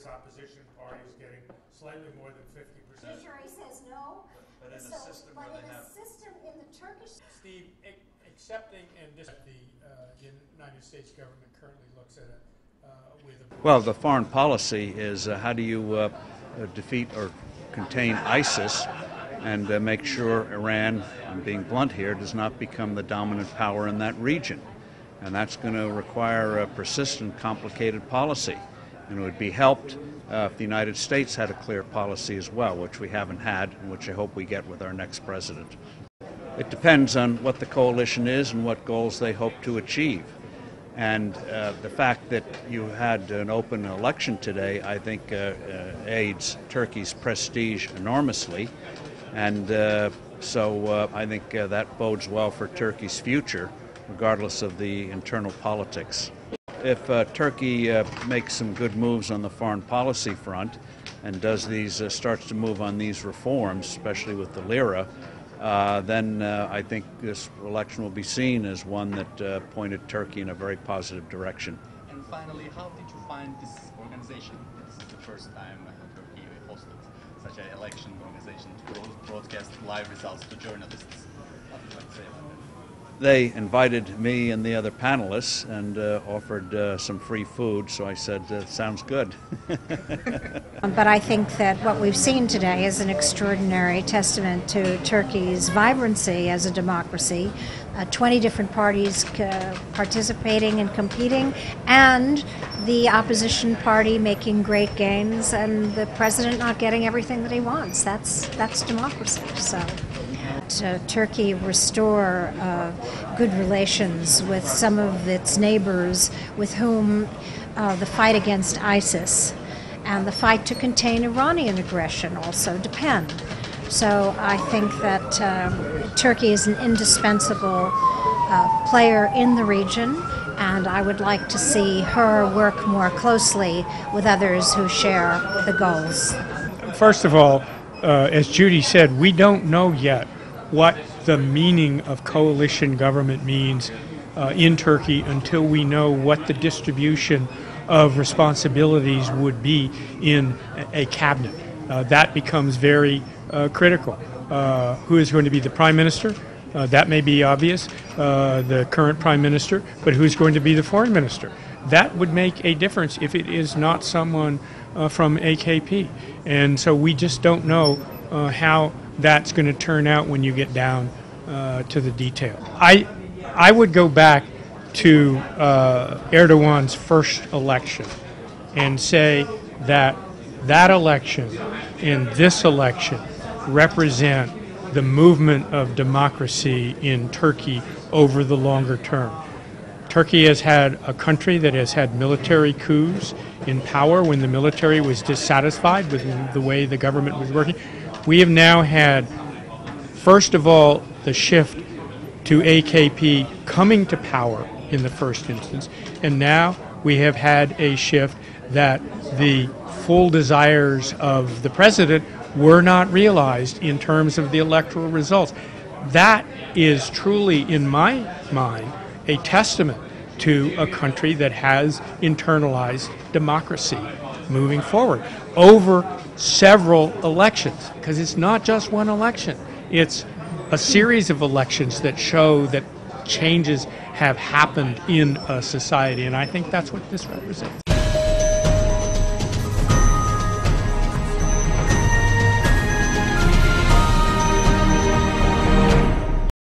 biggest opposition party is getting slightly more than 50%. Judiciary says no. But in a system but where in they a have... system in the Turkish... Steve, accepting and the United States government currently looks at it with a... Well, the foreign policy is how do you defeat or contain ISIS and make sure Iran, I'm being blunt here, does not become the dominant power in that region. And that's going to require a persistent, complicated policy. And it would be helped if the United States had a clear policy as well, which we haven't had, and which I hope we get with our next president. It depends on what the coalition is and what goals they hope to achieve. And the fact that you had an open election today, I think, aids Turkey's prestige enormously. And so I think that bodes well for Turkey's future, regardless of the internal politics. If Turkey makes some good moves on the foreign policy front and does these, starts to move on these reforms, especially with the lira, then I think this election will be seen as one that pointed Turkey in a very positive direction. And finally, how did you find this organization? This is the first time Turkey hosted such an election organization to broadcast live results to journalists. What would you say about that? They invited me and the other panelists and offered some free food, so I said, sounds good. But I think that what we've seen today is an extraordinary testament to Turkey's vibrancy as a democracy. 20 different parties participating and competing, and the opposition party making great gains, and the president not getting everything that he wants. That's democracy. So Turkey restore good relations with some of its neighbors with whom the fight against ISIS and the fight to contain Iranian aggression also depend. So I think that Turkey is an indispensable player in the region, and I would like to see her work more closely with others who share the goals. First of all, as Judy said, we don't know yet what the meaning of coalition government means in Turkey until we know what the distribution of responsibilities would be in a cabinet. That becomes very critical. Who is going to be the prime minister? That may be obvious, the current prime minister, but who's going to be the foreign minister? That would make a difference if it is not someone from AKP. And so we just don't know how that's going to turn out when you get down to the detail. I would go back to Erdogan's first election and say that that election and this election represent the movement of democracy in Turkey over the longer term. Turkey has had a country that has had military coups in power when the military was dissatisfied with the way the government was working. We have now had, first of all, the shift to AKP coming to power in the first instance, and now we have had a shift that the full desires of the president were not realized in terms of the electoral results. That is truly, in my mind, a testament to a country that has internalized democracy moving forward over several elections, because it's not just one election. It's a series of elections that show that changes have happened in a society, and I think that's what this represents.